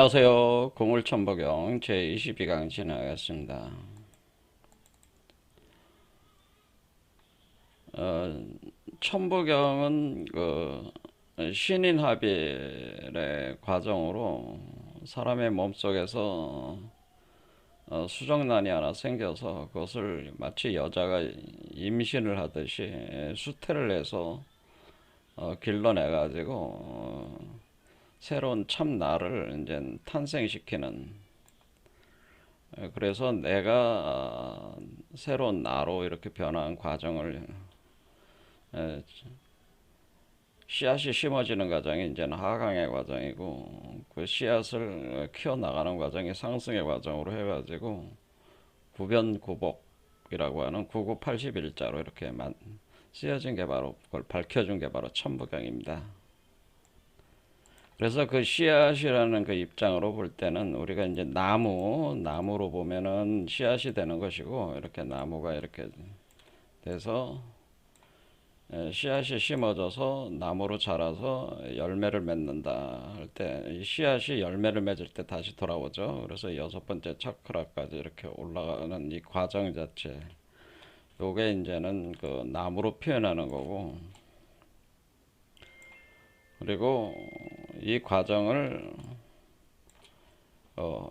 안녕하세요. 공울천복용 제22강 진행하겠습니다. 어, 천복용은 신인합일의 과정으로 사람의 몸속에서 수정란이 하나 생겨서 그것을 마치 여자가 임신을 하듯이 수태를 해서 길러내가지고 새로운 참나를 이제 탄생시키는, 그래서 내가 새로운 나로 이렇게 변화한 과정을, 에, 씨앗이 심어지는 과정이 이제는 하강의 과정이고, 그 씨앗을 키워나가는 과정이 상승의 과정으로 해가지고 구변구복이라고 하는 9981자로 이렇게 쓰여진 게 바로, 그걸 밝혀준 게 바로 천부경입니다. 그래서 그 씨앗이라는 그 입장으로 볼 때는 우리가 이제 나무로 보면은 씨앗이 되는 것이고, 이렇게 나무가 이렇게 돼서 씨앗이 심어져서 나무로 자라서 열매를 맺는다 할 때, 이 씨앗이 열매를 맺을 때 다시 돌아오죠. 그래서 여섯 번째 차크라까지 이렇게 올라가는 이 과정 자체, 요게 이제는 그 나무로 표현하는 거고, 그리고 이 과정을 어,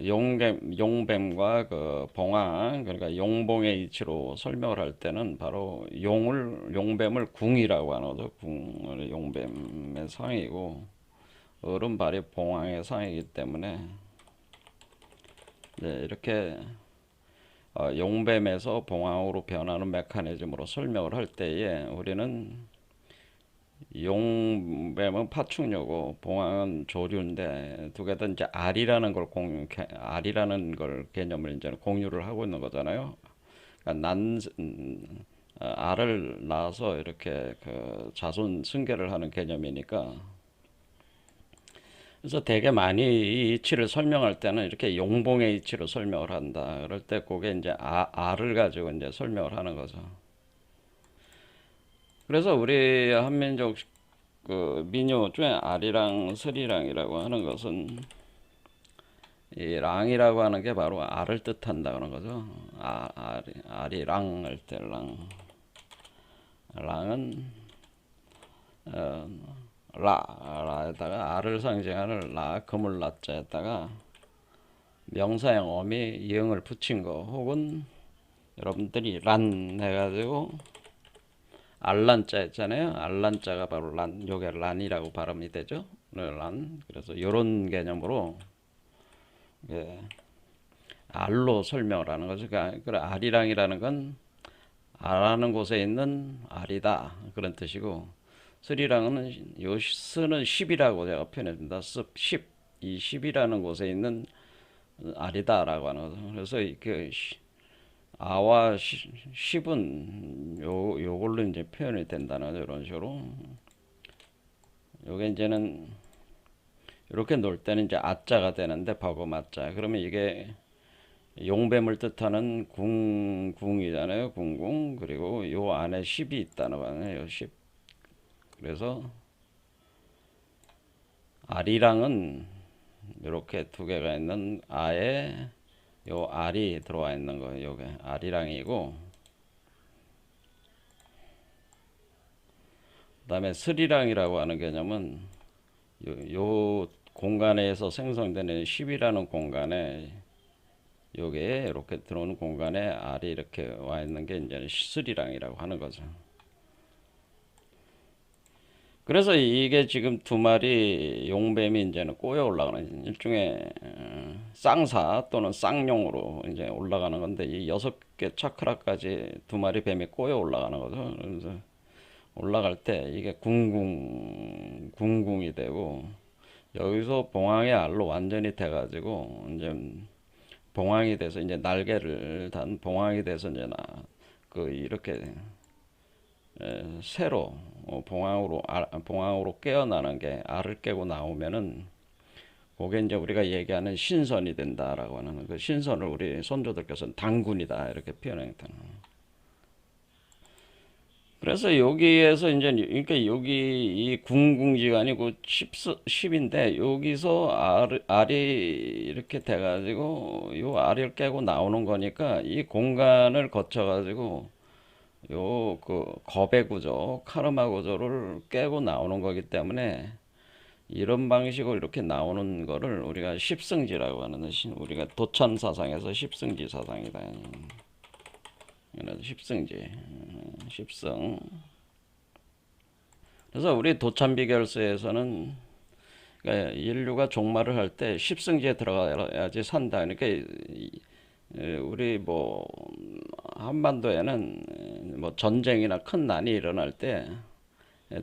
용뱀과 그 봉황, 그러니까 용봉의 이치로 설명을 할 때는 바로 용뱀을 궁이라고 하는 거죠. 궁을 용뱀의 상이고, 얼음발이 봉황의 상이기 때문에, 네, 이렇게 용뱀에서 봉황으로 변하는 메커니즘으로 설명을 할 때에 우리는 용뱀은 파충류고 봉황은 조류인데, 두 개 다 이제 알이라는 걸 개념을 이제 공유를 하고 있는 거잖아요. 그러니까 알을 낳아서 이렇게 그 자손 승계를 하는 개념이니까. 그래서 되게 많이 이 이치를 설명할 때는 이렇게 용봉의 이치로 설명을 한다. 그럴 때 그게 이제 알을 가지고 이제 설명을 하는 거죠. 그래서 우리 한민족 그 민요 중에 아리랑, 스리랑이라고 하는 것은, 이 랑이라고 하는 게 바로 알을 뜻한다 그런 거죠. 아리랑 할 때 랑은 어, 라에다가 알을 상징하는 금을 라자에다가 명사형 어미 이응을 붙인 거, 혹은 여러분들이 란 해가지고 알란자 있잖아요. 알란자가 바로 요게 란이라고 발음이 되죠. 란. 그래서 이런 개념으로, 예, 알로 설명을 하는 거죠. 그러니까 알이랑이라는 건 알하는 곳에 있는 알이다, 그런 뜻이고, 스리랑은 요 스는 10이라고 제가 표현해줍니다. 10, 이 10이라는 곳에 있는 알이다라고 하는 거죠. 그래서 그 아와 10은 요걸로 이제 표현이 된다는 이런 식으로. 요게 이제는 이렇게 놓을 때는 이제 아자가 되는데, 버금아자. 그러면 이게 용뱀을 뜻하는 궁이잖아요. 궁궁. 그리고 요 안에 10이 있다는 거예요. 10. 그래서 알이랑은 이렇게 두 개가 있는 아에 요 알이 들어와 있는 거예요. 요게 알이랑이고, 그다음에 스리랑이라고 하는 개념은 요 공간에서 생성되는 10이라는 공간에, 요게 이렇게 들어오는 공간에 알이 이렇게 와 있는 게 이제 스리랑이라고 하는 거죠. 그래서 이게 지금 두 마리 용뱀이 이제는 꼬여 올라가는 일종의 쌍사 또는 쌍용으로 이제 올라가는 건데, 이 여섯 개 차크라까지 두 마리 뱀이 꼬여 올라가는 거죠. 그래서 올라갈 때 이게 궁궁이 되고, 여기서 봉황의 알로 완전히 돼가지고 이제 봉황이 돼서 이제 날개를 단 봉황이 돼서 이제 그 이렇게 새로 봉황으로 깨어나는 게, 알을 깨고 나오면은 그게 이제 우리가 얘기하는 신선이 된다라고 하는, 그 신선을 우리 선조들께서는 당군이다 이렇게 표현했다. 그래서 여기에서 이제 그러니까 여기 이 궁궁지간이고 10인데 여기서 R이 이렇게 돼가지고 요 R을 깨고 나오는 거니까 이 공간을 거쳐가지고 요 그 거배 구조, 카르마 구조를 깨고 나오는 거기 때문에 이런 방식으로 이렇게 나오는 거를 우리가 십승지라고 하는, 우리가 도천 사상에서 십승지 사상이다. 그래서 십승지, 십승. 그래서 우리 도찬비결서에서는 그러니까 인류가 종말을 할 때 십승지에 들어가야지 산다. 그러니까 우리 뭐 한반도에는 뭐 전쟁이나 큰 난이 일어날 때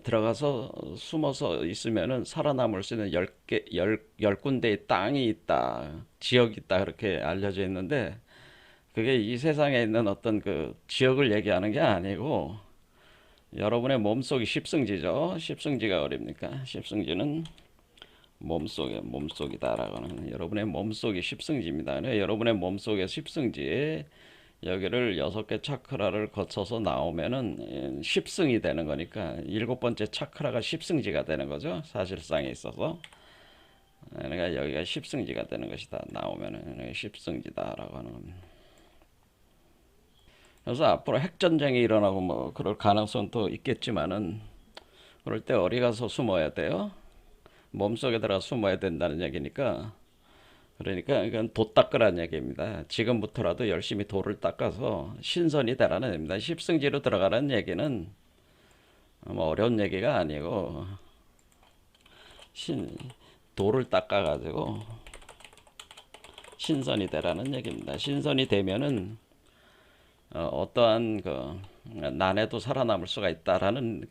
들어가서 숨어서 있으면은 살아남을 수 있는 열 군데의 땅이 있다, 지역이 있다, 그렇게 알려져 있는데 그게 이 세상에 있는 어떤 그 지역을 얘기하는 게 아니고 여러분의 몸속이 십승지죠. 십승지가 어딥니까? 십승지는 몸속이다라고 하는, 여러분의 몸속이 십승지입니다. 여러분의 몸속의 십승지에 여기를 6개 차크라를 거쳐서 나오면은 십승이 되는 거니까 7번째 차크라가 십승지가 되는 거죠. 사실상에 있어서. 그러니까 여기가 십승지가 되는 것이다. 나오면은 십승지다라고 하는 겁니다. 그래서 앞으로 핵전쟁이 일어나고 뭐 그럴 가능성도 있겠지만은 그럴 때 어디 가서 숨어야 돼요? 몸속에 들어가 숨어야 된다는 얘기니까, 그러니까 이건 도 닦으라는 얘기입니다. 지금부터라도 열심히 도를 닦아서 신선이 되라는 얘기입니다. 십승지로 들어가라는 얘기는 뭐 어려운 얘기가 아니고 도를 닦아가지고 신선이 되라는 얘기입니다. 신선이 되면은 어떠한 그 난에도 살아남을 수가 있다라는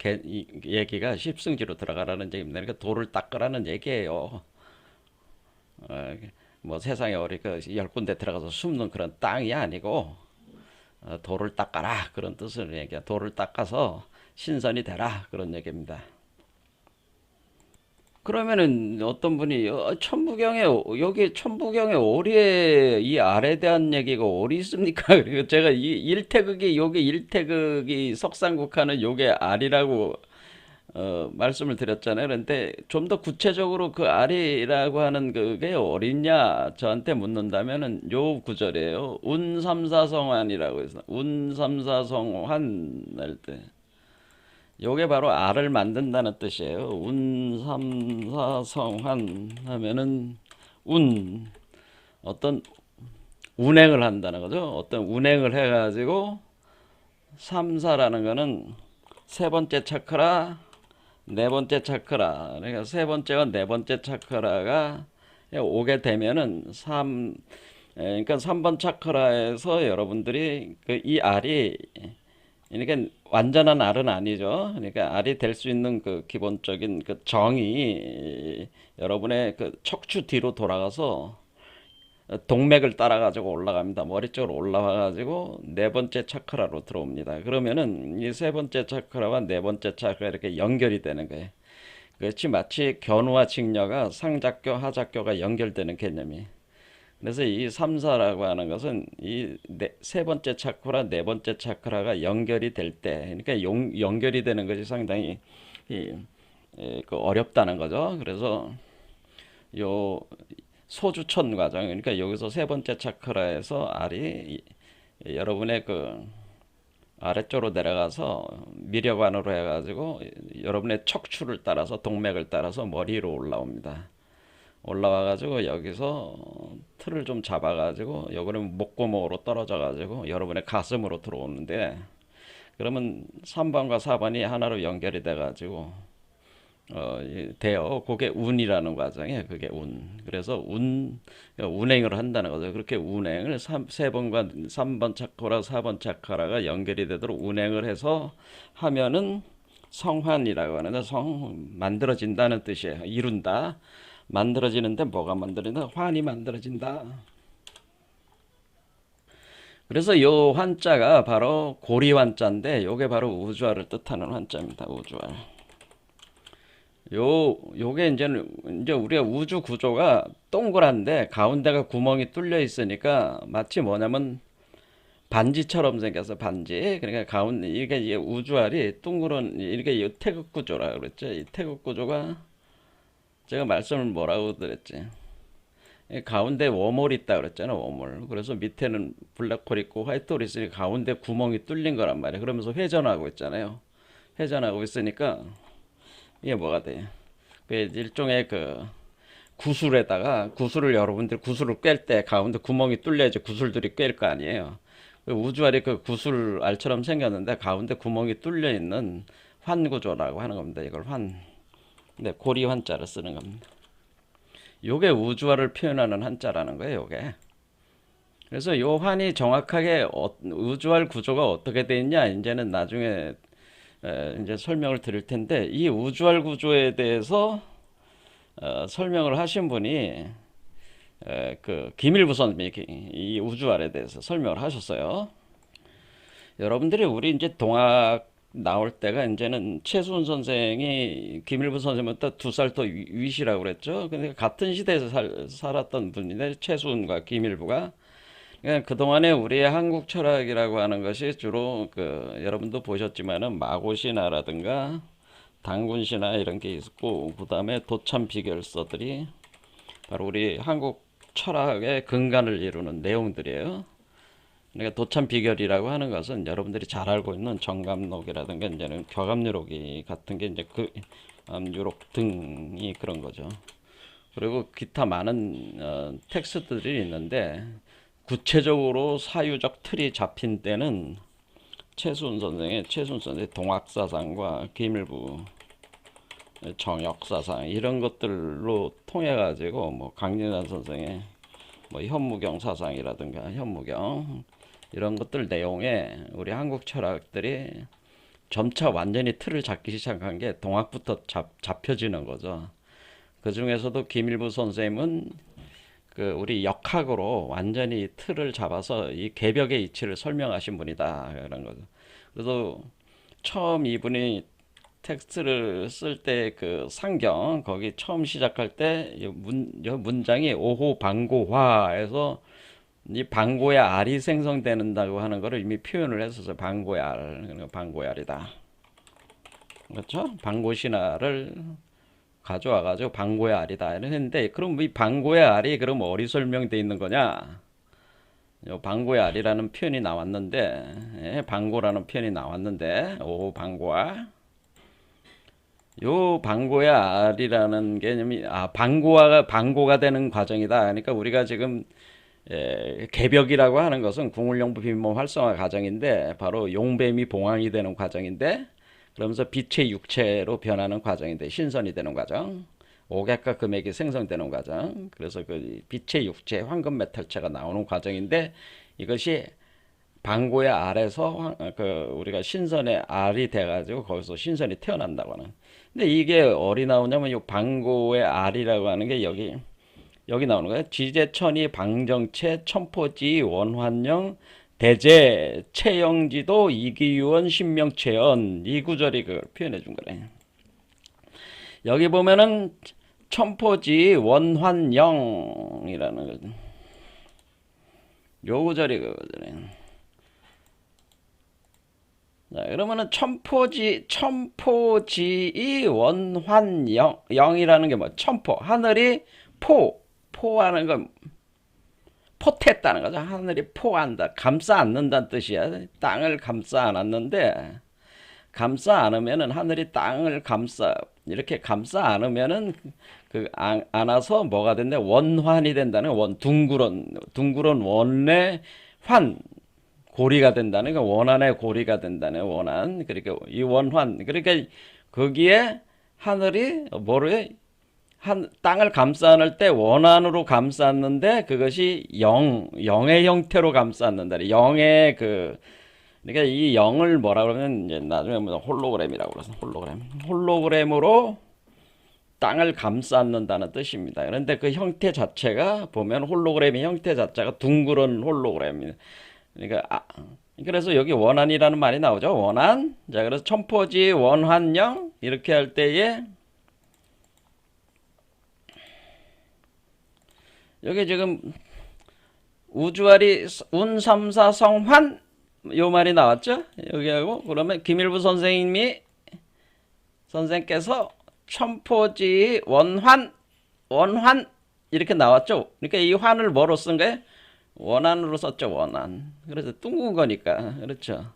얘기가 십승지로 들어가라는 얘기입니다. 그러니까 도를 닦으라는 얘기예요. 뭐 세상에 어디 그 10군데 들어가서 숨는 그런 땅이 아니고 도를 닦아라, 그런 뜻을 얘기해. 도를 닦아서 신선이 되라, 그런 얘기입니다. 그러면은 어떤 분이 천부경에, 여기 천부경에 오리에 이 알에 대한 얘기가 어디 있습니까? 그리고 제가 이 일태극이, 여기 일태극이 석상국하는 요게 알이라고 말씀을 드렸잖아요. 그런데 좀 더 구체적으로 그 알이라고 하는 그게 어딨냐 저한테 묻는다면은 요 구절이에요. 운삼사성환이라고 해서, 운삼사성환 할 때 요게 바로 알을 만든다는 뜻이에요. 운삼사성환 하면은 어떤 운행을 한다는 거죠. 어떤 운행을 해가지고 삼사라는 거는 세 번째 차크라, 네 번째 차크라. 그러니까 세 번째와 네 번째 차크라가 오게 되면은 그러니까 3번 차크라에서 여러분들이 이 알이, 그러니까 완전한 알은 아니죠. 그러니까 알이 될 수 있는 그 기본적인 그 정이 여러분의 그 척추 뒤로 돌아가서 동맥을 따라 가지고 올라갑니다. 머리 쪽으로 올라와 가지고 네 번째 차크라로 들어옵니다. 그러면은 이 세 번째 차크라와 네 번째 차크라 이렇게 연결이 되는 거예요. 그렇지, 마치 견우와 직녀가 상작교 하작교가 연결되는 개념이. 그래서 이 삼사라고 하는 것은 이 세 번째 차크라, 네 번째 차크라가 연결이 될 때, 그러니까 연결이 되는 것이 상당히 그 어렵다는 거죠. 그래서 요 소주천 과정, 그러니까 여기서 세 번째 차크라에서 알이 여러분의 그 아래쪽으로 내려가서 미려관으로 해가지고 여러분의 척추를 따라서, 동맥을 따라서 머리로 올라옵니다. 올라와가지고 여기서 틀을 좀 잡아가지고 요거는 목구멍으로 떨어져가지고 여러분의 가슴으로 들어오는데, 그러면 3번과 4번이 하나로 연결이 돼가지고 돼요. 그게 운이라는 과정이에요. 그게 운. 그래서 운행을 한다는 거죠. 그렇게 운행을 3번과 3번 차크라, 4번 차크라가 연결이 되도록 운행을 해서 하면은 성환이라고 하는데, 만들어진다는 뜻이에요. 이룬다. 만들어지는데 뭐가 만들어진다? 환이 만들어진다. 그래서 요 환자가 바로 고리 환자인데 요게 바로 우주화를 뜻하는 환자입니다. 우주화. 요게 이제 우리가 우주 구조가 동그란데 가운데가 구멍이 뚫려 있으니까 마치 뭐냐면 반지처럼 생겨서 반지. 그러니까 가운데 이게 우주알이 둥그런 이게 이 태극 구조라 그랬죠. 이 태극 구조가 제가 말씀을 뭐라고 드렸지? 이 가운데 웜홀 있다 그랬잖아, 웜홀. 그래서 밑에는 블랙홀 있고 화이트홀 있으니 가운데 구멍이 뚫린 거란 말이야. 그러면서 회전하고 있잖아요. 회전하고 있으니까 이게 뭐가 돼? 그 일종의 그 구슬에다가 구슬을 여러분들 구슬을 꿰을 때 가운데 구멍이 뚫려야지 구슬들이 꿰일 거 아니에요. 그 우주알이 그 구슬 알처럼 생겼는데 가운데 구멍이 뚫려 있는 환 구조라고 하는 겁니다. 이걸 환. 네, 고리 환자를 쓰는 겁니다. 요게 우주알을 표현하는 한자라는 거예요, 요게. 그래서 요 환이 정확하게 우주알 구조가 어떻게 돼 있냐 이제는 나중에 이제 설명을 드릴 텐데 이 우주알 구조에 대해서 설명을 하신 분이 그 김일부 선생님이 이 우주알에 대해서 설명을 하셨어요. 여러분들이 우리 이제 동학 나올 때가 이제는 최수훈 선생이 김일부 선생님보다 2살 더 위시라고 그랬죠. 근데 같은 시대에서 살았던 분인데 최수훈과 김일부가 그러니까 그동안에 우리의 한국 철학이라고 하는 것이 주로 그 여러분도 보셨지만은 마고신화라든가 당군신화 이런 게 있었고 그다음에 도참 비결서들이 바로 우리 한국 철학의 근간을 이루는 내용들이에요. 그러니까 도참 비결이라고 하는 것은 여러분들이 잘 알고 있는 정감록이라든가 이제는 교감유록이 같은 게 이제 그 유록 등이 그런 거죠. 그리고 기타 많은 텍스트들이 있는데 구체적으로 사유적 틀이 잡힌 때는 최순 선생의 동학사상과 김일부 정역사상 이런 것들로 통해 가지고 뭐 강진환 선생의 뭐 현무경 사상이라든가 현무경 이런 것들 내용에 우리 한국 철학들이 점차 완전히 틀을 잡기 시작한 게 동학부터 잡혀지는 거죠. 그 중에서도 김일부 선생님은 그 우리 역학으로 완전히 틀을 잡아서 이 개벽의 이치를 설명하신 분이다 그런 거죠. 그래서 처음 이분이 텍스트를 쓸 때 그 상경 거기 처음 시작할 때 문장이 오호 방고화에서 이 방고의 알이 생성되는다고 하는 것을 이미 표현을 했었어요. 방고의 알, 그러니까 방고의 알이다. 그렇죠? 방고신화를 가져와가지고 방고의 알이다 했는데 그럼 이 방고의 알이 그럼 어디 설명되어 있는 거냐? 요 방고의 알이라는 표현이 나왔는데 방고라는 표현이 나왔는데 오 방고알 요 방고의 알이라는 개념이 방고가 되는 과정이다. 그러니까 우리가 지금 개벽이라고 하는 것은 궁울용부 빈몸 활성화 과정인데 바로 용뱀이 봉황이 되는 과정인데 그러면서 빛의 육체로 변하는 과정인데 신선이 되는 과정 옥약과 금액이 생성되는 과정 그래서 그 빛의 육체 황금 메탈체가 나오는 과정인데 이것이 방고의 알에서 그 우리가 신선의 알이 돼가지고 거기서 신선이 태어난다고 하는 근데 이게 어디 나오냐면 이 방고의 알이라고 하는 게 여기 나오는 거예요. 지제천이 방정체 천포지 원환영 대제 체영지도 이기유원 신명체연 이 구절이 그걸 표현해 준 거래. 여기 보면은 천포지 원환영이라는 거죠. 요 구절이 그거잖아요. 자, 그러면은 천포지이 원환영 영이라는 게 뭐? 천포 하늘이 포하는 건 포했다는 거죠. 하늘이 포한다, 감싸 안는다는 뜻이야. 땅을 감싸 안았는데 감싸 안으면은 하늘이 땅을 이렇게 감싸 안으면은 그 안아서 뭐가 된다? 원환이 된다는 둥그런 원의 환 고리가 된다는 거 원한의 고리가 된다는 원한 그러니까 이 원환 그러니까 거기에 하늘이 땅을 감싸 안을 때 원한으로 감쌌는데 그것이 영의 형태로 감쌌는다. 영의 그러니까 이 영을 뭐라 그러면 이제 나중에 무슨 홀로그램이라고 그래서 홀로그램으로 땅을 감쌌는다는 뜻입니다. 그런데 그 형태 자체가 보면 홀로그램의 형태 자체가 둥그런 홀로그램입니다. 그러니까 그래서 여기 원한이라는 말이 나오죠. 원한. 자, 그래서 천포지 원환영 이렇게 할 때에 여기 지금 우주알이 운삼사성환 요 말이 나왔죠? 여기하고 그러면 김일부 선생님께서 첨포지 원환 이렇게 나왔죠. 그러니까 이 환을 뭐로 쓴 거예요? 원안으로 썼죠. 원안. 그래서 둥근 거니까 그렇죠.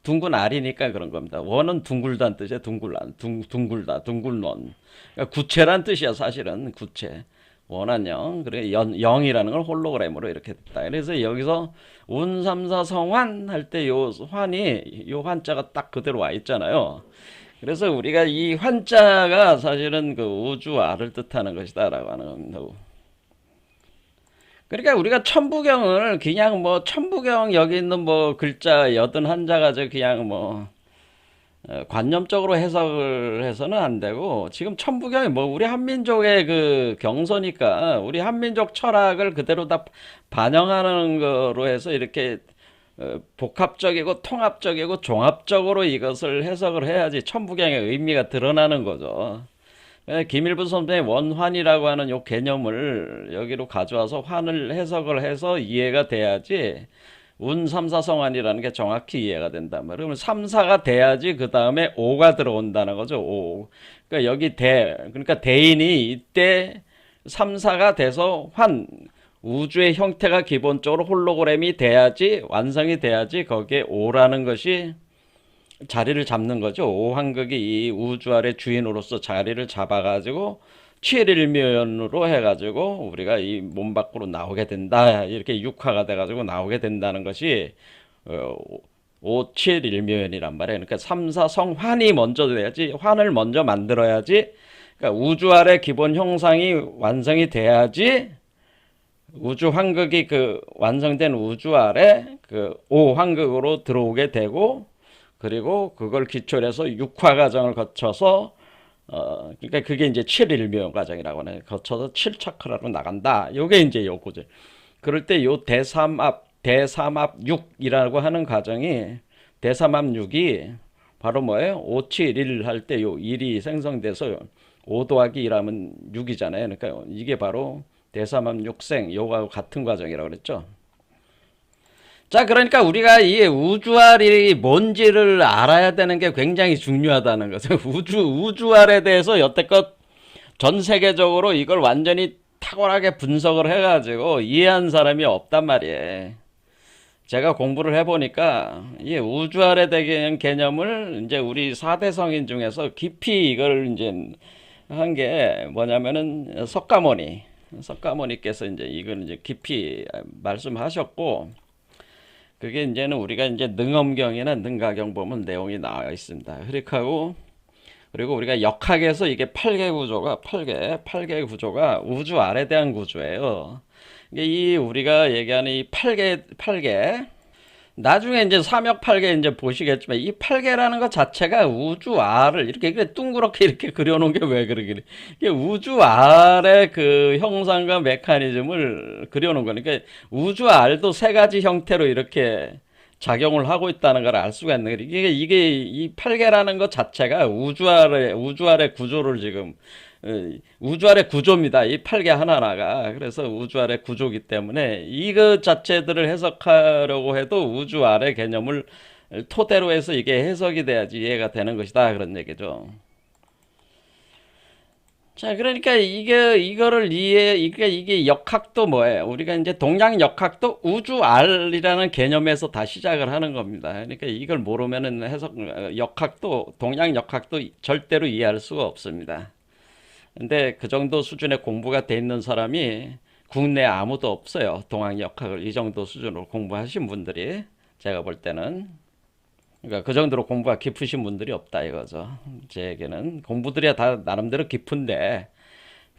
둥근 알이니까 그런 겁니다. 원은 둥글다는 뜻이에요. 둥글다, 둥글논. 그러니까 구체란 뜻이야 사실은 구체. 원한영. 그래 영이라는 걸 홀로그램으로 이렇게 됐다. 그래서 여기서 운삼사성환 할 때 요 환이 요 환자가 딱 그대로 와 있잖아요. 그래서 우리가 이 환자가 사실은 그 우주알을 뜻하는 것이다라고 하는 겁니다. 그러니까 우리가 천부경을 그냥 뭐 천부경 여기 있는 뭐 글자 81자가 저 그냥 뭐 관념적으로 해석을 해서는 안 되고 지금 천부경이 뭐 우리 한민족의 그 경서니까 우리 한민족 철학을 그대로 다 반영하는 거로 해서 이렇게 복합적이고 통합적이고 종합적으로 이것을 해석을 해야지 천부경의 의미가 드러나는 거죠. 김일부 선생의 원환이라고 하는 요 개념을 여기로 가져와서 환을 해석을 해서 이해가 돼야지 운삼사성환이라는 게 정확히 이해가 된단 말이에요. 그러면 삼사가 돼야지 그 다음에 오가 들어온다는 거죠. 오. 그러니까 여기 그러니까 대인이 이때 삼사가 돼서 우주의 형태가 기본적으로 홀로그램이 돼야지 완성이 돼야지 거기에 오라는 것이 자리를 잡는 거죠. 오황극이 이 우주알의 주인으로서 자리를 잡아가지고 7일묘연으로 해가지고 우리가 이 몸 밖으로 나오게 된다. 이렇게 육화가 돼가지고 나오게 된다는 것이 5,7일묘연이란 말이에요. 그러니까 삼사성환이 먼저 돼야지 환을 먼저 만들어야지 그러니까 우주알의 기본 형상이 완성이 돼야지 우주 환극이 그 완성된 우주알에 그 오황극으로 들어오게 되고 그리고 그걸 기초로 해서 육화 과정을 거쳐서 그러니까 그게 이제 7일묘 과정이라고 하네. 거쳐서 7차크라로 나간다. 요게 이제 요거죠. 그럴 때 요 대삼합6이라고 하는 과정이 대삼합6이 바로 뭐예요? 5, 7, 1 할 때 요 1이 생성돼서 5 더하기 1 하면 6이잖아요. 그러니까 이게 바로 대삼합6생 요거하고 같은 과정이라고 그랬죠. 자, 그러니까 우리가 이 우주알이 뭔지를 알아야 되는 게 굉장히 중요하다는 거죠. 우주알에 대해서 여태껏 전 세계적으로 이걸 완전히 탁월하게 분석을 해가지고 이해한 사람이 없단 말이에요. 제가 공부를 해보니까 이 우주알에 대한 개념을 이제 우리 4대 성인 중에서 깊이 이걸 이제 한 게 뭐냐면은 석가모니께서 이제 이걸 이제 깊이 말씀하셨고 그게 이제는 우리가 이제 능엄경이나 능가경 보면 내용이 나와 있습니다. 그리고 우리가 역학에서 이게 8개 구조가 우주알에 대한 구조예요. 이게 우리가 얘기하는 이 8개 나중에 이제 삼역 8개 이제 보시겠지만 이 8개라는 것 자체가 우주알을 이렇게 둥그렇게 이렇게 그려놓은 게 왜 그러길래 이게 우주알의 그 형상과 메커니즘을 그려놓은 거니까 우주알도 세 가지 형태로 이렇게 작용을 하고 있다는 걸 알 수가 있는 거예요. 이게 이 8개라는 것 자체가 우주알의 구조를 지금 우주알의 구조입니다. 이 8개 하나하나가. 그래서 우주알의 구조이기 때문에 이것 자체들을 해석하려고 해도 우주알의 개념을 토대로 해서 이게 해석이 돼야지 이해가 되는 것이다. 그런 얘기죠. 자, 그러니까 이게 역학도 뭐예요? 우리가 이제 동양 역학도 우주알이라는 개념에서 다 시작을 하는 겁니다. 그러니까 이걸 모르면은 동양 역학도 절대로 이해할 수가 없습니다. 근데 그 정도 수준의 공부가 돼 있는 사람이 국내에 아무도 없어요. 동양 역학을 이 정도 수준으로 공부하신 분들이 제가 볼 때는 그러니까 그 정도로 공부가 깊으신 분들이 없다 이거죠. 제에게는 공부들이 다 나름대로 깊은데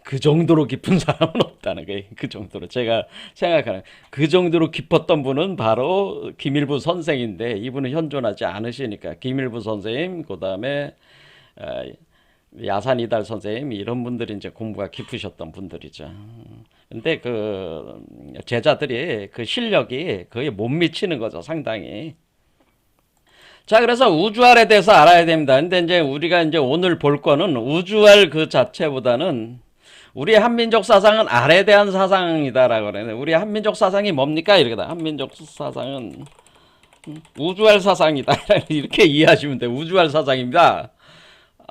그 정도로 깊은 사람은 없다는 거예요. 그 정도로 제가 생각하는 그 정도로 깊었던 분은 바로 김일부 선생인데 이분은 현존하지 않으시니까 김일부 선생님 그다음에 야산이달 선생님 이런 분들이 이제 공부가 깊으셨던 분들이죠. 근데 그 제자들이 그 실력이 거의 못 미치는 거죠, 상당히. 자, 그래서 우주알에 대해서 알아야 됩니다. 근데 이제 우리가 이제 오늘 볼 거는 우주알 그 자체보다는 우리 한민족 사상은 알에 대한 사상이다라고 그러네. 우리 한민족 사상이 뭡니까? 이렇게다. 한민족 사상은 우주알 사상이다. 이렇게 이해하시면 돼. 우주알 사상입니다.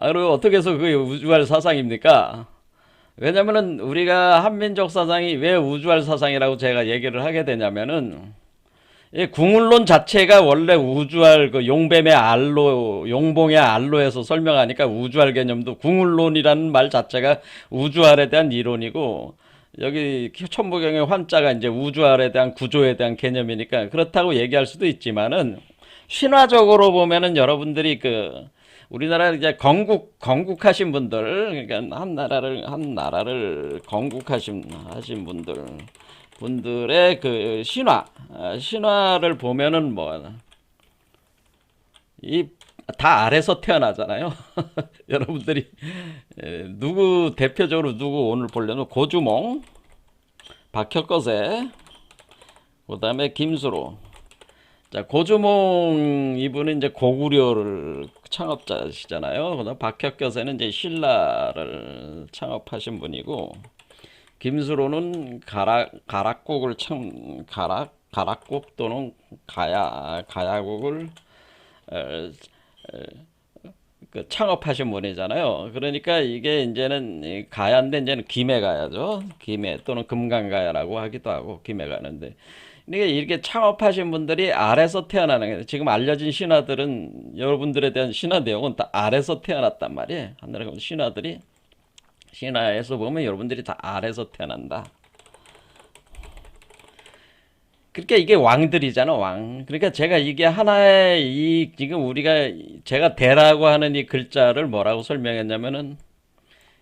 그리고 어떻게 해서 그게 우주알 사상입니까? 왜냐면은 우리가 한민족 사상이 왜 우주알 사상이라고 제가 얘기를 하게 되냐면은 이 궁을론 자체가 원래 우주알 그 용뱀의 알로 용봉의 알로에서 설명하니까 우주알 개념도 궁을론이라는 말 자체가 우주알에 대한 이론이고 여기 천부경의 환자가 이제 우주알에 대한 구조에 대한 개념이니까 그렇다고 얘기할 수도 있지만은 신화적으로 보면은 여러분들이 그 우리나라 이제 건국하신 분들 그러니까 한 나라를 건국하신 분들의 그 신화를 보면은 뭐 이 다 아래서 태어나잖아요. 여러분들이 누구 대표적으로 누구 오늘 보려면 고주몽, 박혁거세, 그다음에 김수로. 자, 고주몽 이분은 이제 고구려를 창업자시잖아요. 그다음 박혁거세는 이제 신라를 창업하신 분이고 김수로는 가락국 또는 가야국을 어, 그 창업하신 분이잖아요. 그러니까 이게 이제는 가야인데 이제는 김해가야죠. 김해 또는 금강가야라고 하기도 하고 김해가는데. 그러니까 이렇게 창업하신 분들이 알에서 태어나는 거예요. 지금 알려진 신화들은 여러분들에 대한 신화 내용은 다 알에서 태어났단 말이에요. 하늘에 신화들이 신화에서 보면 여러분들이 다 알에서 태어난다. 그러니까 이게 왕들이잖아, 왕. 그러니까 제가 이게 하나의 이 지금 우리가 제가 대라고 하는 이 글자를 뭐라고 설명했냐면은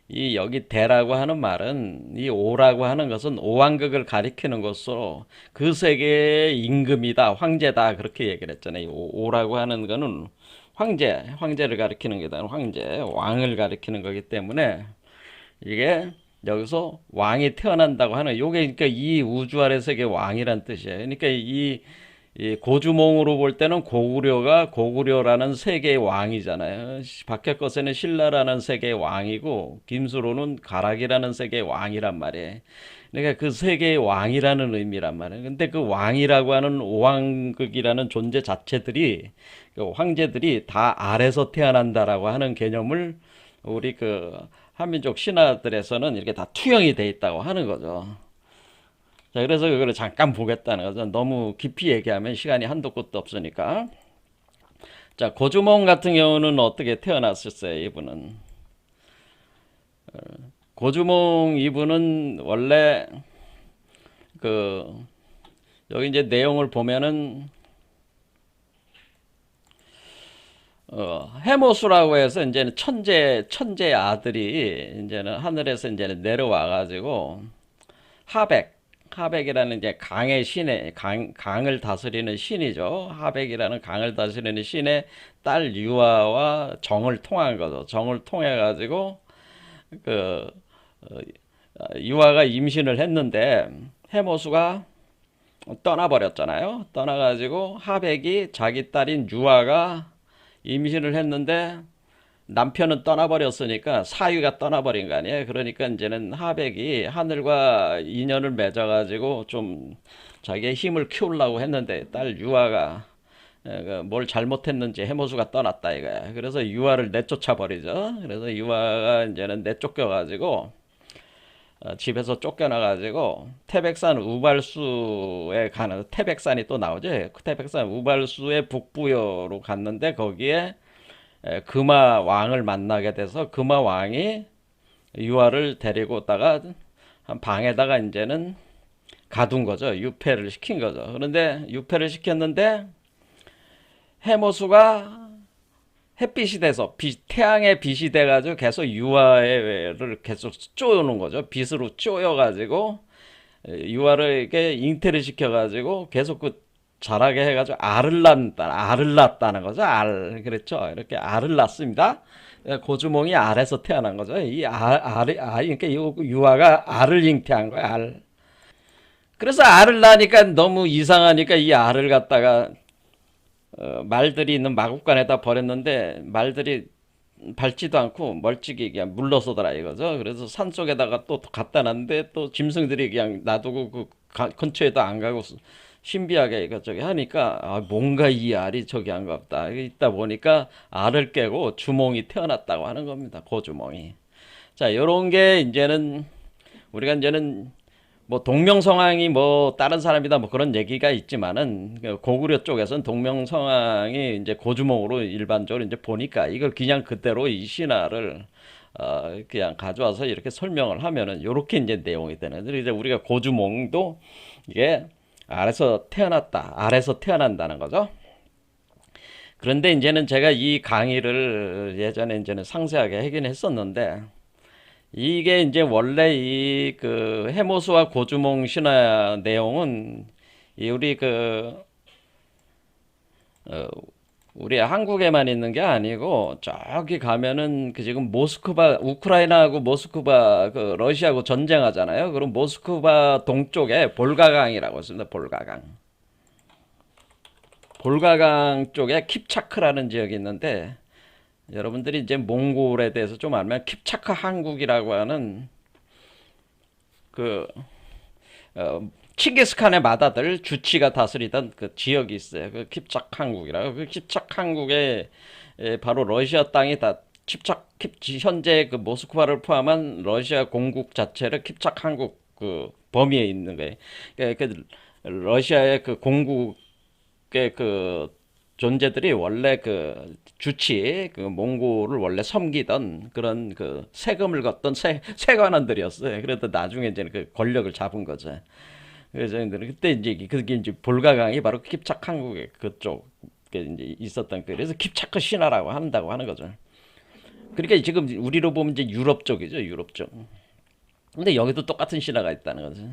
이 여기 대라고 하는 말은 이 오라고 하는 것은 오왕극을 가리키는 것으로 그 세계의 임금이다, 황제다 그렇게 얘기를 했잖아요. 이 오라고 하는 거는 황제를 가리키는 게다, 황제, 왕을 가리키는 거기 때문에 이게 여기서 왕이 태어난다고 하는 요게 그러니까 이 우주 아래 세계 왕이란 뜻이에요. 그러니까 이 고주몽으로 볼 때는 고구려라는 세계의 왕이잖아요. 박혁거세는 신라라는 세계의 왕이고 김수로는 가락이라는 세계의 왕이란 말이에요. 그러니까 그 세계의 왕이라는 의미란 말이에요. 근데 그 왕이라고 하는 오왕극이라는 존재 자체들이 그 황제들이 다 아래서 태어난다라고 하는 개념을 우리 그 한민족 신화들에서는 이렇게 다 투영이 돼 있다고 하는 거죠. 자, 그래서 그거를 잠깐 보겠다는 거죠. 너무 깊이 얘기하면 시간이 한도 끝도 없으니까. 자, 고주몽 같은 경우는 어떻게 태어났었어요, 이분은? 고주몽 이분은 원래 그 여기 이제 내용을 보면은 해모수라고 해서 이제는 천재 아들이 이제는 하늘에서 이제는 내려와 가지고 하백이라는 이제 강의 신의 강을 다스리는 신이죠. 하백이라는 강을 다스리는 신의 딸 유아와 정을 통한 거죠. 정을 통해 가지고 그 유아가 임신을 했는데 해모수가 떠나버렸잖아요. 떠나가지고 하백이 자기 딸인 유아가 임신을 했는데 남편은 떠나버렸으니까 사위가 떠나버린 거 아니에요. 그러니까 이제는 하백이 하늘과 인연을 맺어가지고 좀 자기의 힘을 키우려고 했는데 딸 유아가 뭘 잘못했는지 해모수가 떠났다 이거야. 그래서 유아를 내쫓아 버리죠. 그래서 유아가 이제는 내쫓겨가지고 집에서 쫓겨나가지고 태백산 우발수에 가는 태백산이 또 나오죠. 태백산 우발수의 북부여로 갔는데 거기에 금화 왕을 만나게 돼서 금화 왕이 유아를 데리고 오다가 한 방에다가 이제는 가둔 거죠. 유폐를 시킨 거죠. 그런데 유폐를 시켰는데 해모수가 햇빛이 돼서 태양의 빛이 돼가지고 계속 유아를 계속 쪼여놓은 거죠. 빛으로 쪼여가지고 유아를 이렇게 잉태를 시켜가지고 계속 그 자라게 해가지고 알을 낳았다는 거죠. 그렇죠. 이렇게 알을 낳습니다. 고주몽이 알에서 태어난 거죠. 이 그러니까 유아가 알을 잉태한 거야. 알. 그래서 알을 낳으니까 너무 이상하니까 이 알을 갖다가 말들이 있는 마국간에다 버렸는데 말들이 밟지도 않고 멀찍이 그냥 물러서더라 이거죠. 그래서 산 속에다가 또 갖다 놨는데 또 짐승들이 그냥 놔두고 그 근처에도 안 가고 신비하게 이것저것 하니까 아, 뭔가 이 알이 저기 한 것 같다. 있다 보니까 알을 깨고 주몽이 태어났다고 하는 겁니다. 고주몽이. 자, 요런 게 이제는 우리가 이제는 뭐 동명성황이 뭐 다른 사람이다 뭐 그런 얘기가 있지만은 그 고구려 쪽에서는 동명성황이 이제 고주몽으로 일반적으로 이제 보니까 이걸 그냥 그대로 이 신화를 그냥 가져와서 이렇게 설명을 하면은 요렇게 이제 내용이 되는. 그래서 이제 우리가 고주몽도 이게 알에서 태어났다, 알에서 태어난다는 거죠. 그런데 이제는 제가 이 강의를 예전에 이제는 상세하게 하긴 했었는데 이게 이제 원래 이 그 해모수와 고주몽 신화 내용은 이 우리 어, 우리 한국에만 있는 게 아니고 저기 가면은 그 지금 모스크바 우크라이나하고 모스크바 그 러시아하고 전쟁하잖아요. 그럼 모스크바 동쪽에 볼가강이라고 있습니다. 볼가강. 볼가강 쪽에 킵차크라는 지역이 있는데 여러분들이 이제 몽골에 대해서 좀 알면 킵차크 한국이라고 하는 그 칭기스칸의 맏아들 주치가 다스리던 그 지역이 있어요. 그 킵착 한국이라고. 그 킵착 한국에 바로 러시아 땅이 다 현재 그 모스크바를 포함한 러시아 공국 자체를 킵착 한국 그 범위에 있는 거예요. 그 러시아의 그 공국의 그 존재들이 원래 그 주치 그 몽골을 원래 섬기던 그런 그 세금을 걷던 세관원들이었어요. 그래도 나중에 이제 그 권력을 잡은 거죠. 그래서 그때 이제 그게 이제 볼가강이 바로 킵차크 한국의 그쪽에 이제 있었던 그 그래서 킵차크 신화라고 한다고 하는 거죠. 그러니까 지금 우리로 보면 이제 유럽 쪽이죠, 유럽 쪽. 근데 여기도 똑같은 신화가 있다는 거죠.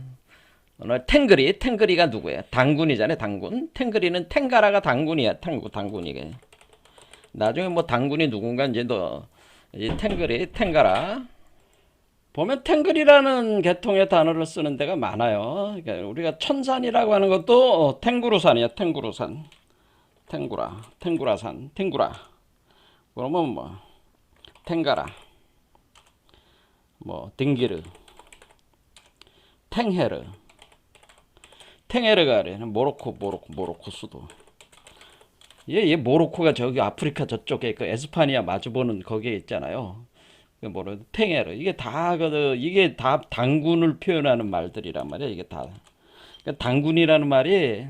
오늘 탱그리가 누구야? 당군이잖아요, 당군. 탱그리는 탱가라가 당군이야, 당군이게. 나중에 뭐 당군이 누군가 이제 이 탱가라. 보면 탱글이라는 계통의 단어를 쓰는 데가 많아요. 그러니까 우리가 천산이라고 하는 것도 탱구루산이야. 탱구루산, 탱구라산, 탱구라. 그러면 뭐 탱가라, 뭐 딩기르, 탱헤르, 탱헤르가 아래 모로코 수도. 얘 모로코가 저기 아프리카 저쪽에 그 에스파니아 마주보는 거기에 있잖아요. 그 뭐라 탱에르 이게 다 당군을 표현하는 말들이란 말이야. 이게 다 그러니까 당군이라는 말이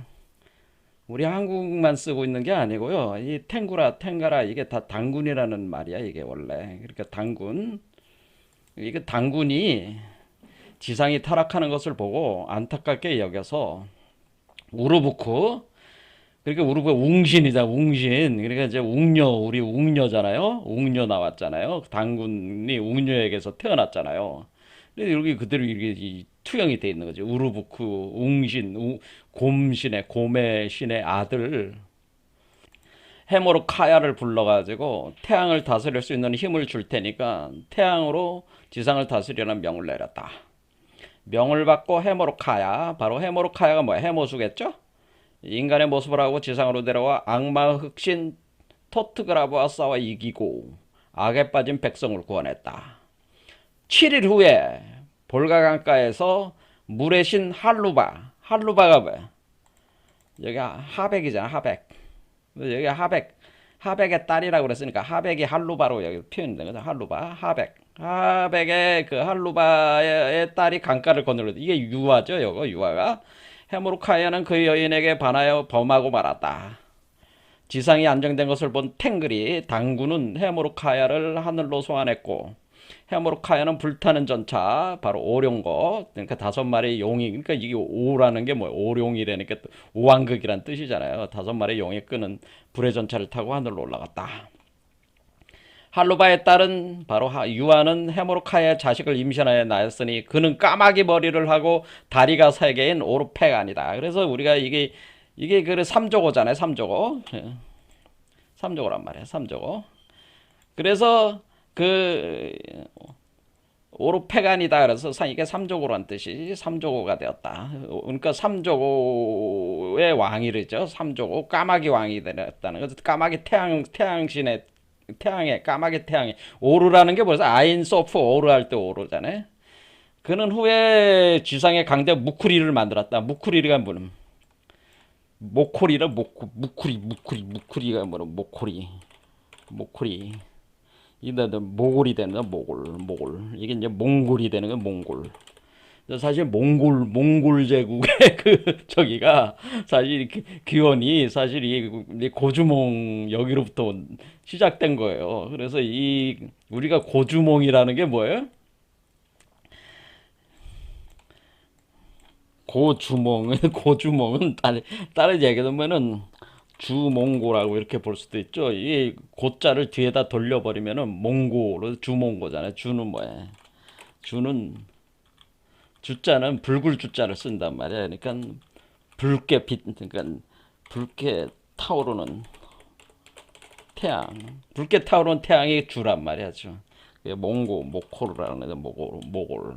우리 한국만 쓰고 있는 게 아니고요. 이 탱가라 이게 다 당군이라는 말이야. 이게 원래 그러니까 당군 이게 당군이 지상이 타락하는 것을 보고 안타깝게 여겨서 우르부크 그러니까 우리가 웅신이다, 웅신. 그러니까 이제 우리 웅녀잖아요. 웅녀 나왔잖아요. 당군이 웅녀에게서 태어났잖아요. 근데 여기 그대로 이게 투영이 돼 있는 거죠. 우르부크, 웅신, 곰의 신의 아들 해모르카야를 불러가지고 태양을 다스릴 수 있는 힘을 줄 테니까 태양으로 지상을 다스리라는 명을 내렸다. 명을 받고 해모르카야, 바로 해모르카야가 뭐야? 해모수겠죠? 인간의 모습을 하고 지상으로 내려와 악마 흑신 토트그라브와 싸워 이기고 악에 빠진 백성을 구원했다. 7일 후에 볼가강가에서 물의 신 할루바가 뭐야? 여기 하백이잖아. 하백. 여기 하백의 딸이라고 그랬으니까 하백이 할루바로 여기 표현된 거죠. 하백의 그 할루바의 딸이 강가를 건너려. 이게 유아죠. 이거 유아가 해모르카야는 그 여인에게 반하여 범하고 말았다. 지상이 안정된 것을 본 탱글이 당군은 해모르카야를 하늘로 소환했고 해모르카야는 불타는 전차 바로 오룡거 그러니까 5마리 용이 그러니까 이게 오라는 게 뭐예요? 오룡이라니까 오왕극이란 뜻이잖아요. 5마리 용이 끄는 불의 전차를 타고 하늘로 올라갔다. 할루바의 딸은 바로 유아는 해모르카야의 자식을 임신하여 낳았으니 그는 까마귀 머리를 하고 다리가 3개인 오르페간이다. 그래서 우리가 이게 그 삼조고잖아요. 삼조고란 말이야. 삼조고. 그래서 그 오르페간이다. 그래서 이게 삼조고란 뜻이 삼조고가 되었다. 그러니까 삼조고의 왕이죠. 삼조고 까마귀 왕이 되었다는 거죠. 까마귀 태양신의 태양에, 까마귀 태양에. 오르라는 게 벌써 아인 소프 오르 할 때 오르잖아요. 그는 후에 지상의 강대 무쿠리를 만들었다. 무쿠리가 뭐는 모코리라 무쿠리가 뭐는 모코리. 이게 모골이 되는 거야, 모골. 이게 이제 몽골이 되는 거야, 몽골. 사실 몽골 제국의 그 저기가 사실 기원이 사실 이 고주몽 여기로부터 시작된 거예요. 그래서 이 우리가 고주몽이라는 게 뭐예요? 고주몽은 다른 얘기하면은 주몽고라고 이렇게 볼 수도 있죠. 이 고자를 뒤에다 돌려버리면은 몽고로 주몽고잖아요. 주는 뭐야? 주는 주자는 붉을 주자를 쓴단 말이야. 그러니까 그러니까 붉게 타오르는 태양, 붉게 타오르는 태양이 주란 말이야. 주. 모코르라는 애들 모골.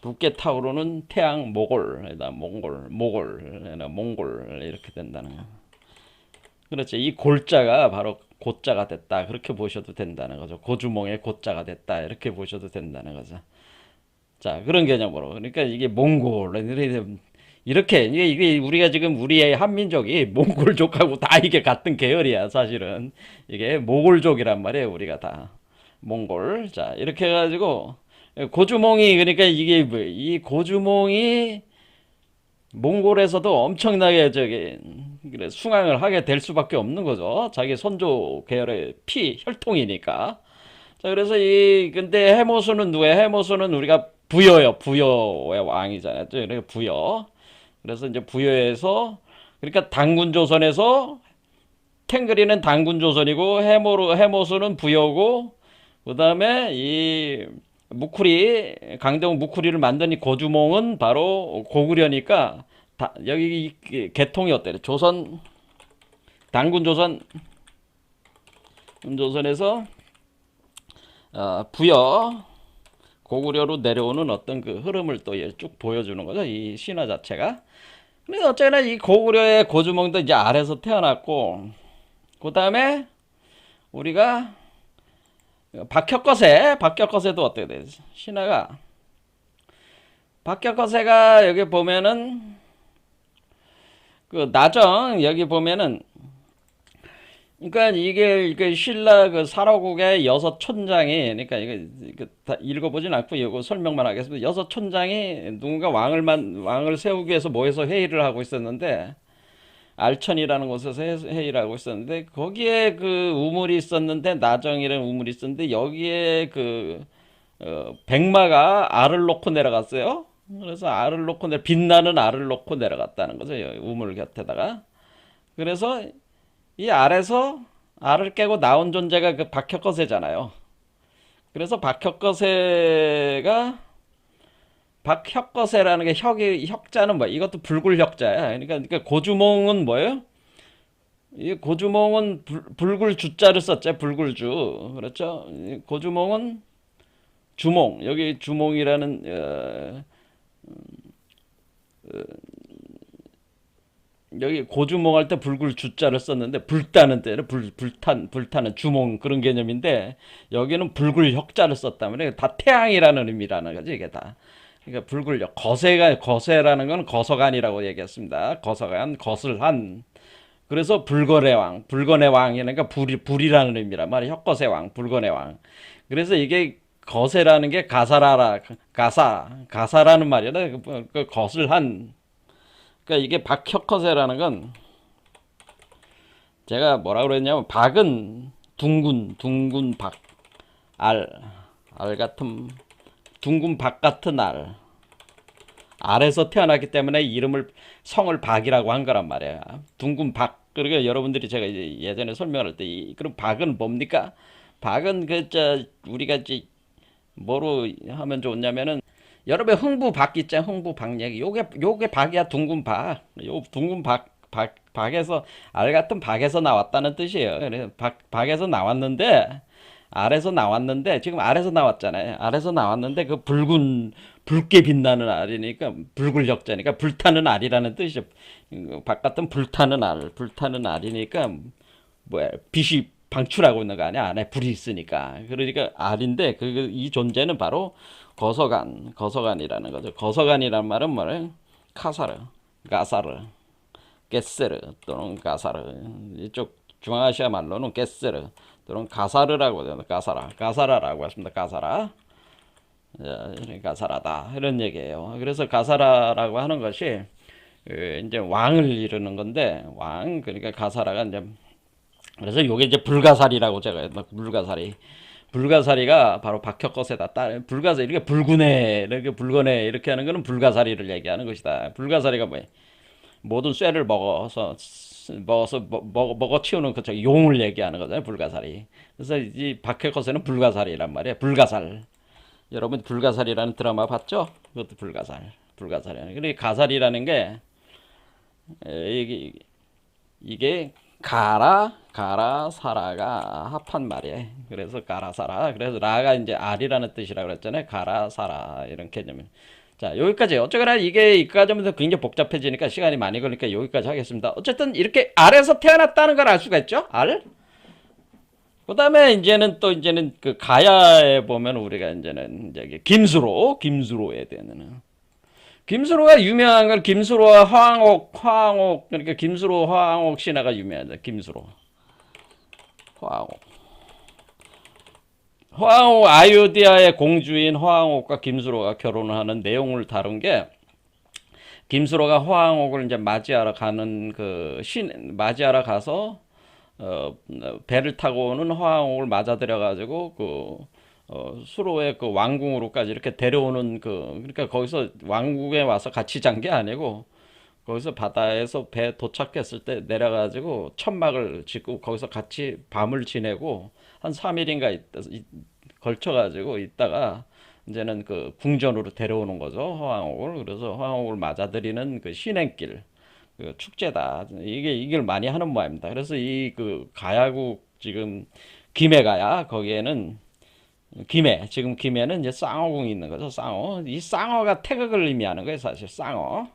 붉게 타오르는 태양 몽골 이렇게 된다는 거. 그렇지. 이 골자가 바로 고자가 됐다. 그렇게 보셔도 된다는 거죠. 고주몽의 고자가 됐다. 이렇게 보셔도 된다는 거죠. 자, 그런 개념으로. 그러니까 이게 몽골, 이렇게, 이게 우리가 지금 우리의 한민족이 몽골족하고 다 이게 같은 계열이야, 사실은. 이게 모골족이란 말이에요, 우리가 다. 몽골. 자, 이렇게 해가지고, 고주몽이, 그러니까 이게, 이 고주몽이 몽골에서도 엄청나게 그래, 숭앙을 하게 될 수밖에 없는 거죠. 자기 선조 계열의 혈통이니까. 자, 그래서 근데 해모수는 누구예요? 해모수는 우리가 부여요. 부여의 왕이잖아요. 그러니까 부여. 그래서 이제 부여에서, 그러니까 단군조선에서, 탱그리는 단군조선이고, 해모수는 부여고, 그 다음에 강대국 무쿠리를 만든 이 고주몽은 바로 고구려니까, 여기 계통이 어때요? 조선에서, 부여, 고구려로 내려오는 어떤 그 흐름을 또 쭉 보여주는 거죠. 이 신화 자체가. 근데 어쨌거나 이 고구려의 고주몽도 이제 아래서 태어났고, 그 다음에 우리가 박혁거세도 어떻게 되지? 신화가. 박혁거세가 여기 보면은, 그 나정, 여기 보면은, 그러니까 이게 신라 그 사로국의 여섯 촌장이, 그러니까 이거 다 읽어보진 않고 이거 설명만 하겠습니다. 여섯 촌장이 누군가 왕을 세우기 위해서 모여서 회의를 하고 있었는데, 알천이라는 곳에서 회의를 하고 있었는데, 거기에 그 우물이 있었는데, 나정이라는 우물이 있었는데, 여기에 백마가 알을 놓고 내려갔어요. 그래서 빛나는 알을 놓고 내려갔다는 거죠. 우물 곁에다가. 그래서 이 알에서 알을 깨고 나온 존재가 그 박혁거세잖아요. 그래서 박혁거세라는 게 혁자는 뭐야? 이것도 불굴혁자야. 그러니까 고주몽은 뭐예요? 이 고주몽은 불굴 주자를 썼죠. 불굴주. 그렇죠? 고주몽은 주몽. 여기 주몽이라는 여기 고주몽 할 때 불굴 주자를 썼는데 불타는 때는 불타는 주몽 그런 개념인데 여기는 불굴 혁자를 썼다면 다 태양이라는 의미라는 거지 이게 다. 그러니까 불굴 거세라는 건 거서간이라고 얘기했습니다. 거서간 거슬한. 그래서 불건의 왕이니까 불이라는 의미란 말이야. 혁거세 왕, 불건의 왕. 그래서 이게 거세라는 게 가사라는 말이야. 그 거슬한. 그러니까 이게 박혁거세라는 건 제가 뭐라 그랬냐면 박은 둥근 박, 알 같은 둥근 박 같은 알에서 태어났기 때문에 성을 박이라고 한 거란 말이야. 둥근 박. 그러니까 여러분들이 제가 이제 예전에 설명할 때 그럼 박은 뭡니까? 박은 우리가 이제 뭐로 하면 좋냐면은 여러분 흥부박 있잖아. 흥부박 얘기. 요게 박이야. 둥근 박. 요 둥근 박에서 알 같은 박에서 나왔다는 뜻이에요. 그래서 박에서 나왔는데 알에서 나왔는데 지금 알에서 나왔잖아요. 알에서 나왔는데 그 붉게 빛나는 알이니까 불굴혁자니까 불타는 알이라는 뜻이죠. 박 같은 불타는 알이니까 뭐야 빛이 방출하고 있는 거 아니야? 안에 불이 있으니까. 그러니까 알인데 이 존재는 바로 거서간이라는 거죠. 거서간이란 말은 뭐래? 카사르, 가사르, 게세르 또는 가사르. 이쪽 중앙아시아 말로는 게세르 또는 가사르라고 해요. 가사라라고 했습니다. 가사라. 가사라다 이런 얘기예요. 그래서 가사라라고 하는 것이 이제 왕을 이루는 건데 왕 그러니까 가사라가 이제 그래서 요게 이제 불가사리라고 제가 불가사리가 바로 박혁거세다. 불가사리 이렇게 불구네 이렇게 불거네 이렇게 하는 거는 불가사리를 얘기하는 것이다. 불가사리가 뭐예요? 모든 쇠를 먹어 치우는 그쵸 용을 얘기하는 거잖아요. 불가사리. 그래서 이 박혁거세는 불가사리란 말이에요. 불가살. 여러분 불가살이라는 드라마 봤죠? 그것도 불가살이라는. 근데 가살이라는 게 이게 가라 사라가 합한 말이에요. 그래서 가라 사라. 그래서 라가 이제 알이라는 뜻이라고 그랬잖아요. 가라 사라 이런 개념이. 자 여기까지. 어쩌거나 이게 이까지 하면 굉장히 복잡해지니까 시간이 많이 걸리니까 여기까지 하겠습니다. 어쨌든 이렇게 알에서 태어났다는 걸 알 수가 있죠. 알. 그 다음에 이제는 그 가야에 보면 우리가 이제는 이제 김수로에 대한 김수로가 유명한 건 김수로와 화항옥 그러니까 김수로 화항옥 신화가 유명하죠. 김수로 화항옥 아유디아의 공주인 화항옥과 김수로가 결혼을 하는 내용을 다룬 게 김수로가 화항옥을 이제 맞이하러 가서 배를 타고는 화항옥을 맞아들여 가지고 수로의 그 왕궁으로까지 이렇게 데려오는 그러니까 거기서 왕궁에 와서 같이 잔 게 아니고 거기서 바다에서 배 도착했을 때 내려가지고 천막을 짓고 거기서 같이 밤을 지내고 한 3일인가 걸쳐가지고 있다가 이제는 그 궁전으로 데려오는 거죠. 화항옥을. 그래서 화항옥을 맞아들이는 그 신행길 그 축제다. 이걸 많이 하는 모양입니다. 그래서 그 가야국 지금 김해가야 거기에는 지금 김해는 이제 쌍어궁이 있는 거죠. 이 쌍어가 태극을 의미하는 거예요. 사실 쌍어.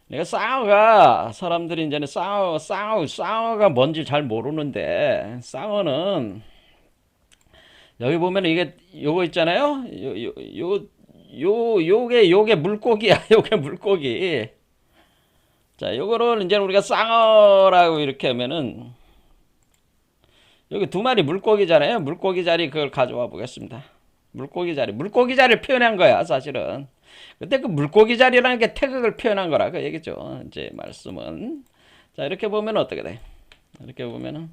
그러니까 쌍어가 사람들이 이제는 쌍어가 뭔지 잘 모르는데 쌍어는 여기 보면 이게 요거 있잖아요. 요게 물고기야. 요게 물고기. 자, 요거를 이제 우리가 쌍어라고 이렇게 하면은 여기 두 마리 물고기잖아요. 물고기 자리 그걸 가져와 보겠습니다. 물고기 자리를 표현한 거야, 사실은. 근데 그 물고기 자리라는 게 태극을 표현한 거라 그 얘기죠. 이제 말씀은. 자, 이렇게 보면 어떻게 돼? 이렇게 보면은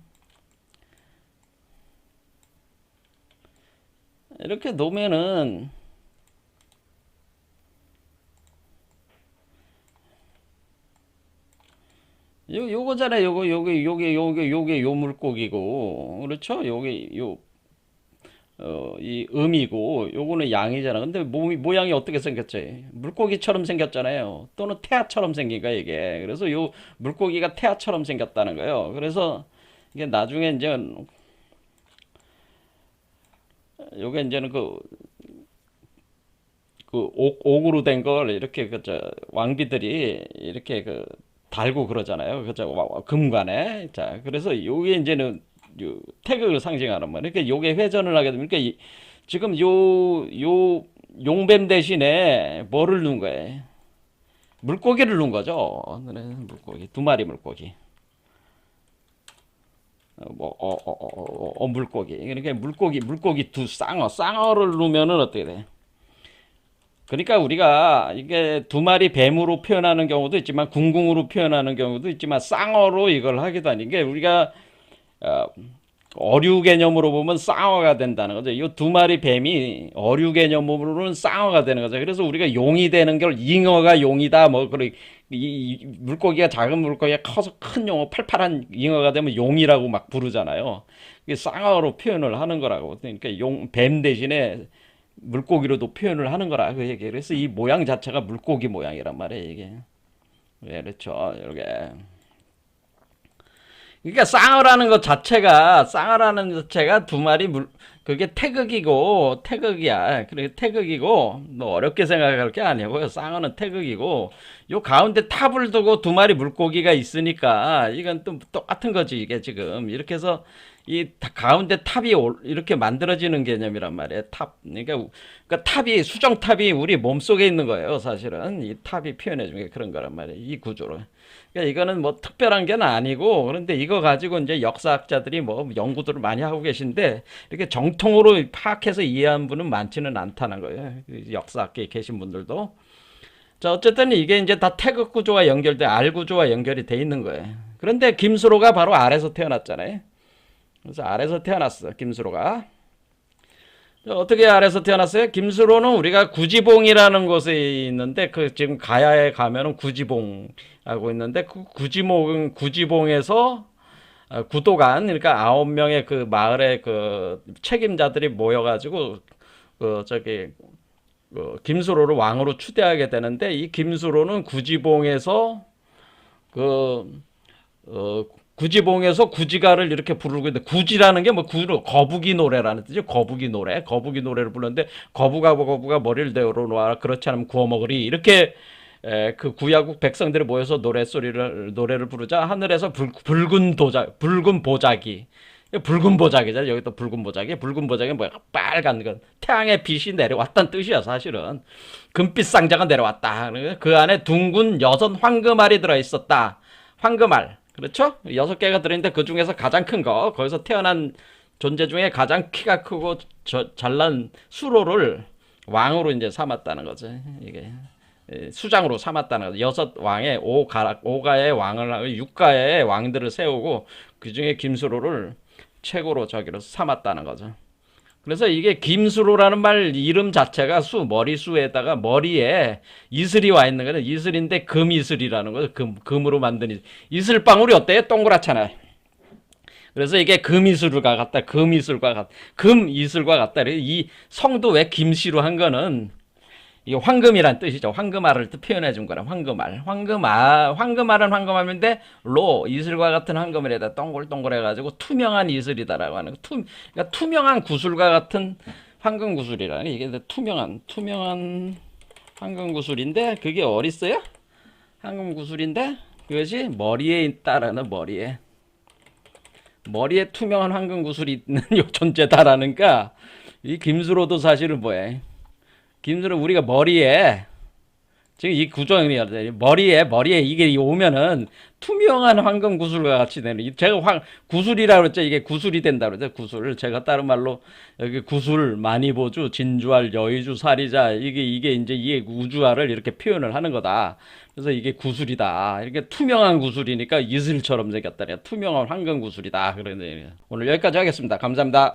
이렇게 놓으면은 요거잖아요. 요게 요 물고기고, 그렇죠? 이 음이고, 요거는 양이잖아. 근데 모양이 어떻게 생겼지? 물고기처럼 생겼잖아요. 또는 태아처럼 생긴 거야, 이게. 그래서 요 물고기가 태아처럼 생겼다는 거예요. 그래서 이게 나중에 이제, 요게 이제는 옥으로 된 걸 이렇게 왕비들이 이렇게 달고 그러잖아요. 그죠? 금관에. 자, 그래서 요게 이제는 태극을 상징하는 거. 그러니까 요게 회전을 하게 되면, 그러니까 지금 요 용뱀 대신에 뭐를 넣은 거예요? 물고기를 넣은 거죠. 물고기. 두 마리 물고기. 물고기. 그러니까 물고기 쌍어를 넣으면은 어떻게 돼? 그러니까 우리가 이게 두 마리 뱀으로 표현하는 경우도 있지만 궁궁으로 표현하는 경우도 있지만 쌍어로 이걸 하기도 하는 게 우리가 어, 어류 개념으로 보면 쌍어가 된다는 거죠. 이 두 마리 뱀이 어류 개념으로는 쌍어가 되는 거죠. 그래서 우리가 용이 되는 걸 잉어가 용이다 뭐 그런 이 물고기가 작은 물고기가 커서 큰 용어 팔팔한 잉어가 되면 용이라고 막 부르잖아요. 이게 쌍어로 표현을 하는 거라고. 그러니까 뱀 대신에 물고기로도 표현을 하는 거라 그 얘기. 그래서 이 모양 자체가 물고기 모양이란 말이에요, 이게. 네, 그렇죠. 이렇게. 그러니까 쌍어라는 것 자체가 두 마리 그게 태극이야. 그래, 태극이고, 뭐 어렵게 생각할 게 아니고요. 쌍어는 태극이고, 요 가운데 탑을 두고 두 마리 물고기가 있으니까, 이건 또 똑같은 거지, 이게 지금. 이렇게 해서, 가운데 탑이 이렇게 만들어지는 개념이란 말이에요. 탑. 그러니까 탑이, 수정탑이 우리 몸속에 있는 거예요, 사실은. 이 탑이 표현해 준 게 그런 거란 말이에요. 이 구조로. 그러니까 이거는 뭐 특별한 게 아니고, 그런데 이거 가지고 이제 역사학자들이 뭐 연구들을 많이 하고 계신데, 이렇게 정통으로 파악해서 이해한 분은 많지는 않다는 거예요. 역사학계에 계신 분들도. 자, 어쨌든 이게 이제 다 태극 구조와 연결돼, 알 구조와 연결이 돼 있는 거예요. 그런데 김수로가 바로 알에서 태어났잖아요. 그래서 알에서 태어났어, 김수로가. 어떻게 알에서 태어났어요? 김수로는 우리가 구지봉이라는 곳에 있는데, 그 지금 가야에 가면은 구지봉하고 있는데, 그 구지봉에서 구도간, 그러니까 9명의 그 마을의 그 책임자들이 모여가지고 그 저기 김수로를 왕으로 추대하게 되는데, 이 김수로는 구지봉에서 그 구지봉에서 구지가를 이렇게 부르고 있는데, 구지라는 게 뭐 거북이 노래라는 뜻이죠. 거북이 노래를 부르는데, 거북아 머리를 내어로 놔, 그렇지 않으면 구워 먹으리, 이렇게 그 구야국 백성들이 모여서 노래를 부르자 하늘에서 붉은 보자기, 붉은 보자기잖아. 여기 또 붉은 보자기 뭐야? 빨간 건 태양의 빛이 내려왔다는 뜻이야, 사실은. 금빛 상자가 내려왔다. 그 안에 둥근 6황금알이 들어 있었다. 황금알, 그렇죠? 6개가 들어있는데 그 중에서 가장 큰 거, 거기서 태어난 존재 중에 가장 키가 크고 잘난 수로를 왕으로 이제 삼았다는 거죠. 이게 수장으로 삼았다는 거죠. 6왕의 5가의 왕을 하고 6가의 왕들을 세우고, 그 중에 김수로를 최고로 저기로 삼았다는 거죠. 그래서 이게 김수로라는 말 이름 자체가 머리수에다가 머리에 이슬이 와 있는 거는 이슬인데 금이슬이라는 거죠. 금으로 만든 이슬방울이 어때요? 동그랗잖아요. 그래서 이게 금이슬과 같다. 금이슬과 같다. 이 성도 왜 김씨로 한 거는 이게 황금이란 뜻이죠. 황금알을 표현해 준 거라. 황금알은 황금알인데 이슬과 같은 황금알에다 동글동글해 가지고 투명한 이슬이다라고 하는 거. 그러니까 투명한 구슬과 같은 황금 구슬이라는 이게 투명한 황금 구슬인데, 그게 어디 있어요? 황금 구슬인데 그것이 머리에 있다라는, 머리에 투명한 황금 구슬이 있는 요 존재다라는가. 이 김수로도 사실은 뭐예요? 김수로 우리가 머리에 지금 이 구조형이야. 머리에 이게 오면은 투명한 황금 구슬과 같이 되는, 제가 구슬이라고 그랬죠. 이게 구슬이 된다고 그랬죠. 구슬을 제가 다른 말로 여기 구슬, 만이보주, 진주알, 여의주, 사리자, 이게 이제 이 우주화를 이렇게 표현을 하는 거다. 그래서 이게 구슬이다. 이렇게 투명한 구슬이니까 이슬처럼 생겼다. 투명한 황금 구슬이다. 그런데 오늘 여기까지 하겠습니다. 감사합니다.